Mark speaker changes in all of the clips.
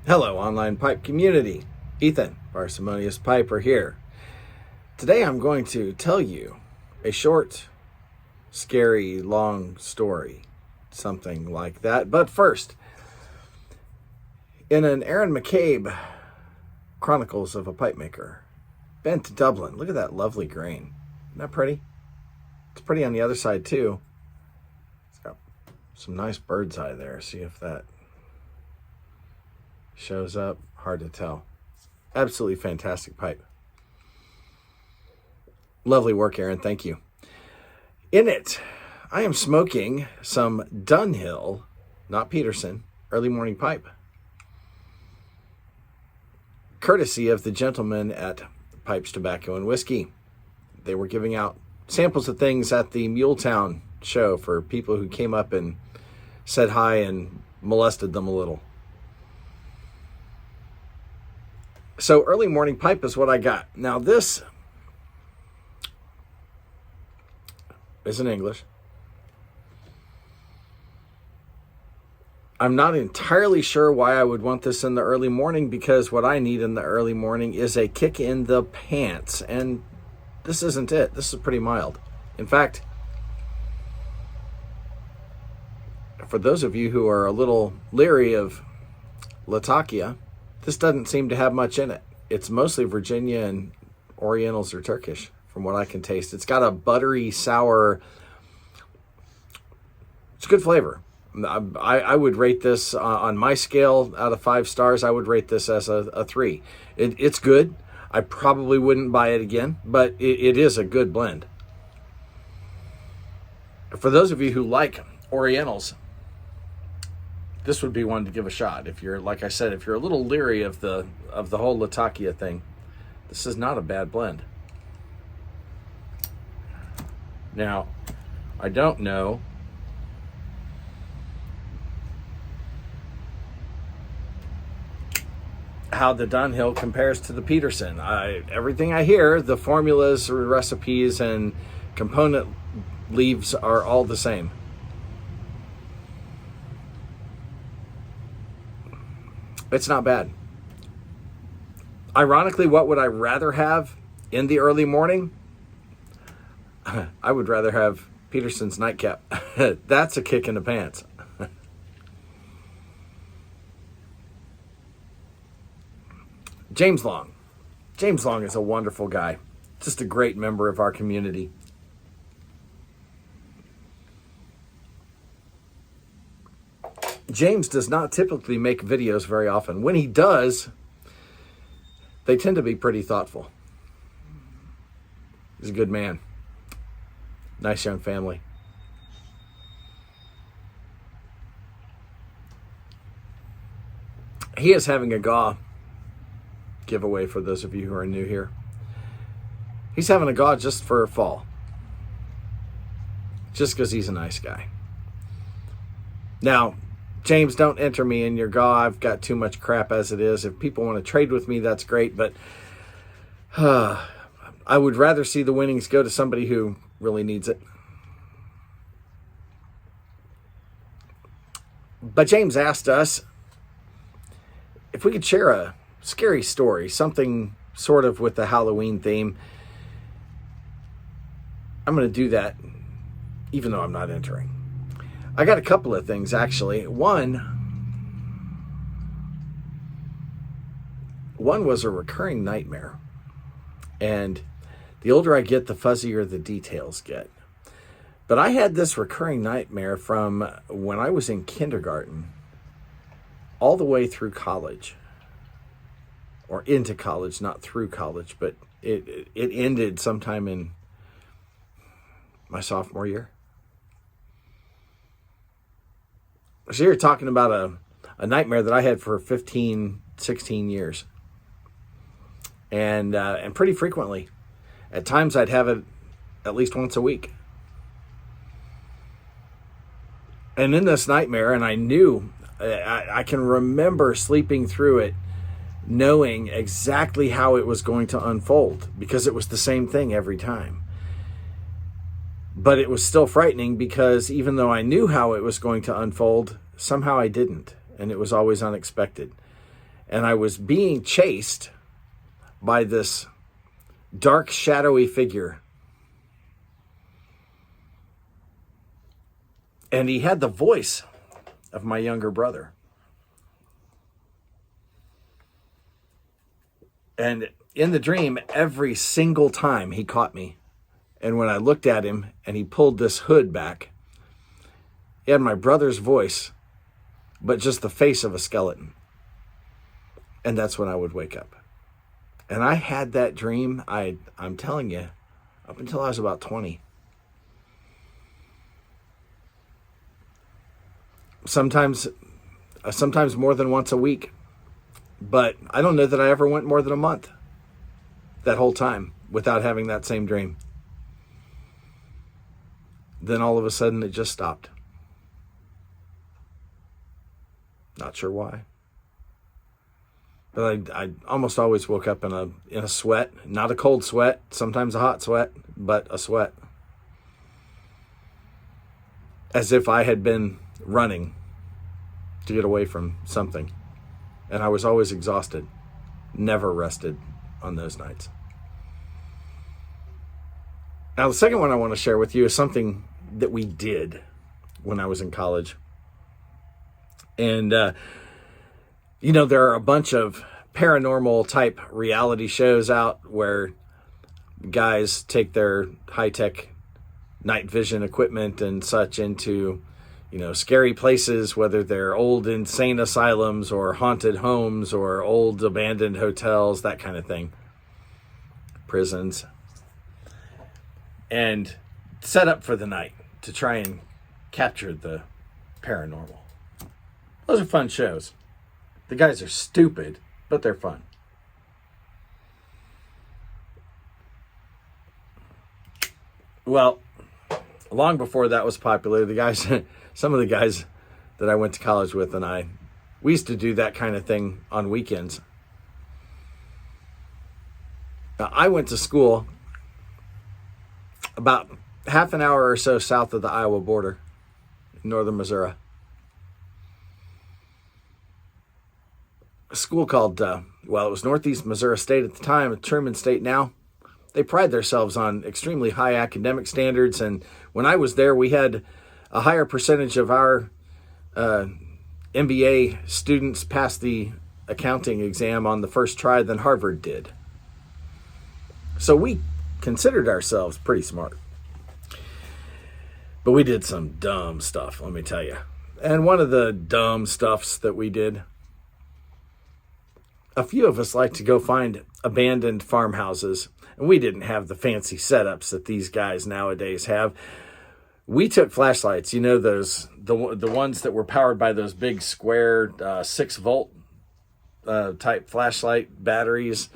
Speaker 1: Hello, online pipe community. Ethan, Parsimonious Piper here. Today I'm going to tell you a short, scary, long story. Something like that. But first, in an Aaron McCabe Chronicles of a Pipe Maker, been to Dublin. Look at that lovely grain. Isn't that pretty? It's pretty on the other side too. It's got some nice bird's eye there. See if that shows up. Hard to tell. Absolutely fantastic pipe. Lovely work, Aaron. Thank you. In it, I am smoking some Dunhill, not Peterson, early morning pipe. Courtesy of the gentleman at Pipes, Tobacco, and Whiskey. They were giving out samples of things at the Muletown show for people who came up and said hi and molested them a little. So early morning pipe is what I got. Now this is in English. I'm not entirely sure why I would want this in the early morning, because what I need in the early morning is a kick in the pants. And this isn't it. This is pretty mild. In fact, for those of you who are a little leery of Latakia, this doesn't seem to have much in it. It's mostly Virginia and Orientals or Turkish, from what I can taste. It's got a buttery, sour, it's a good flavor. I would rate this on my scale out of 5 stars. I would rate this as a 3. It's good. I probably wouldn't buy it again, but it is a good blend. For those of you who like Orientals, this would be one to give a shot. If you're, like I said, if you're a little leery of the whole Latakia thing, this is not a bad blend. Now, I don't know how the Dunhill compares to the Peterson. Everything I hear, the formulas, recipes, and component leaves are all the same. It's not bad. Ironically, what would I rather have in the early morning? I would rather have Peterson's nightcap. That's a kick in the pants. James Long. James Long is a wonderful guy. Just a great member of our community. James does not typically make videos very often. When he does, they tend to be pretty thoughtful. He's a good man. Nice young family. He is having a GAW giveaway for those of you who are new here. He's having a GAW just for fall. Just because he's a nice guy. Now, James, don't enter me in your GAW. I've got too much crap as it is. If people want to trade with me, that's great. But I would rather see the winnings go to somebody who really needs it. But James asked us if we could share a scary story, something sort of with the Halloween theme. I'm going to do that, even though I'm not entering. I got a couple of things, actually. One was a recurring nightmare. And the older I get, the fuzzier the details get. But I had this recurring nightmare from when I was in kindergarten all the way through college. Or into college, not through college, but it ended sometime in my sophomore year. So you're talking about a nightmare that I had for 15, 16 years. And pretty frequently. At times I'd have it at least once a week. And in this nightmare, and I knew, I can remember sleeping through it, knowing exactly how it was going to unfold, because it was the same thing every time. But it was still frightening because even though I knew how it was going to unfold, somehow I didn't. And it was always unexpected. and I was being chased by this dark, shadowy figure. And he had the voice of my younger brother. And in the dream, every single time he caught me, and when I looked at him and he pulled this hood back, he had my brother's voice, but just the face of a skeleton. And that's when I would wake up. And I had that dream, I'm telling you, up until I was about 20. Sometimes more than once a week. But I don't know that I ever went more than a month that whole time without having that same dream. Then all of a sudden it just stopped. Not sure why. But I almost always woke up in a sweat, not a cold sweat, sometimes a hot sweat, but a sweat. As if I had been running to get away from something. And I was always exhausted, never rested on those nights. Now, the second one I want to share with you is something that we did when I was in college. And, there are a bunch of paranormal type reality shows out where guys take their high-tech night vision equipment and such into scary places, whether they're old insane asylums or haunted homes or old abandoned hotels, that kind of thing. Prisons. And set up for the night to try and capture the paranormal. Those are fun shows. The guys are stupid, but they're fun. Well, long before that was popular, some of the guys that I went to college with and we used to do that kind of thing on weekends. Now, I went to school about half an hour or so south of the Iowa border, in northern Missouri. A school called, it was Northeast Missouri State at the time, Truman State now. They pride themselves on extremely high academic standards, and when I was there, we had a higher percentage of our MBA students pass the accounting exam on the first try than Harvard did. So we considered ourselves pretty smart. But we did some dumb stuff, let me tell you. And one of the dumb stuffs that we did, a few of us like to go find abandoned farmhouses. And we didn't have the fancy setups that these guys nowadays have. We took flashlights, those the ones that were powered by those big square 6-volt type flashlight batteries,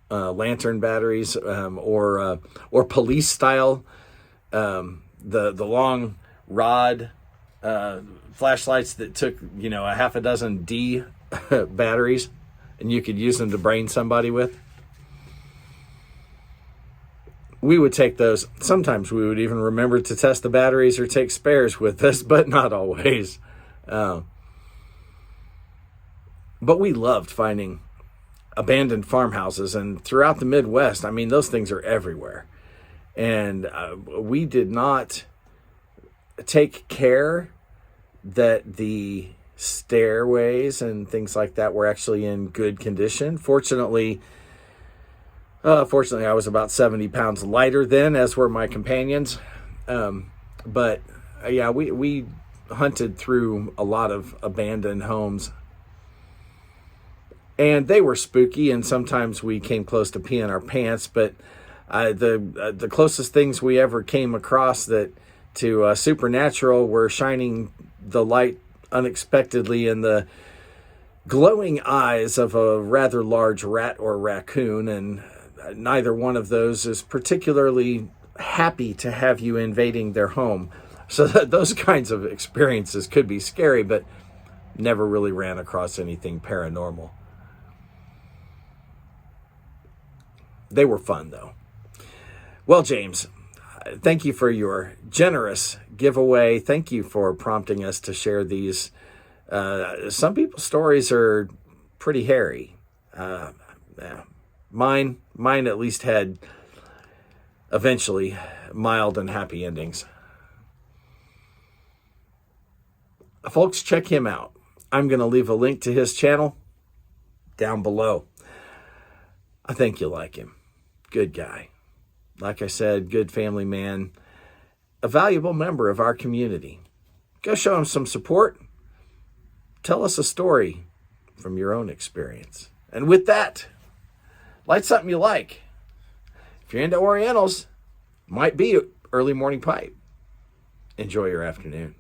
Speaker 1: lantern batteries, or police style, the long rod flashlights that took a half a dozen D batteries, and you could use them to brain somebody with. We would take those. Sometimes we would even remember to test the batteries or take spares with us, but not always. But we loved finding abandoned farmhouses. And throughout the Midwest, those things are everywhere. And we did not take care that the stairways and things like that were actually in good condition. Fortunately, I was about 70 pounds lighter then, as were my companions. We hunted through a lot of abandoned homes. And they were spooky, and sometimes we came close to peeing our pants. But the closest things we ever came across to supernatural were shining the light unexpectedly in the glowing eyes of a rather large rat or raccoon, and neither one of those is particularly happy to have you invading their home. So those kinds of experiences could be scary, but never really ran across anything paranormal. They were fun, though. Well, James, thank you for your generous giveaway. Thank you for prompting us to share these. Some people's stories are pretty hairy. Yeah. Mine at least had eventually mild and happy endings. Folks, check him out. I'm going to leave a link to his channel down below. I think you'll like him. Good guy. Like I said, good family man. A valuable member of our community. Go show him some support. Tell us a story from your own experience. And with that, light something you like. If you're into Orientals, might be early morning pipe. Enjoy your afternoon.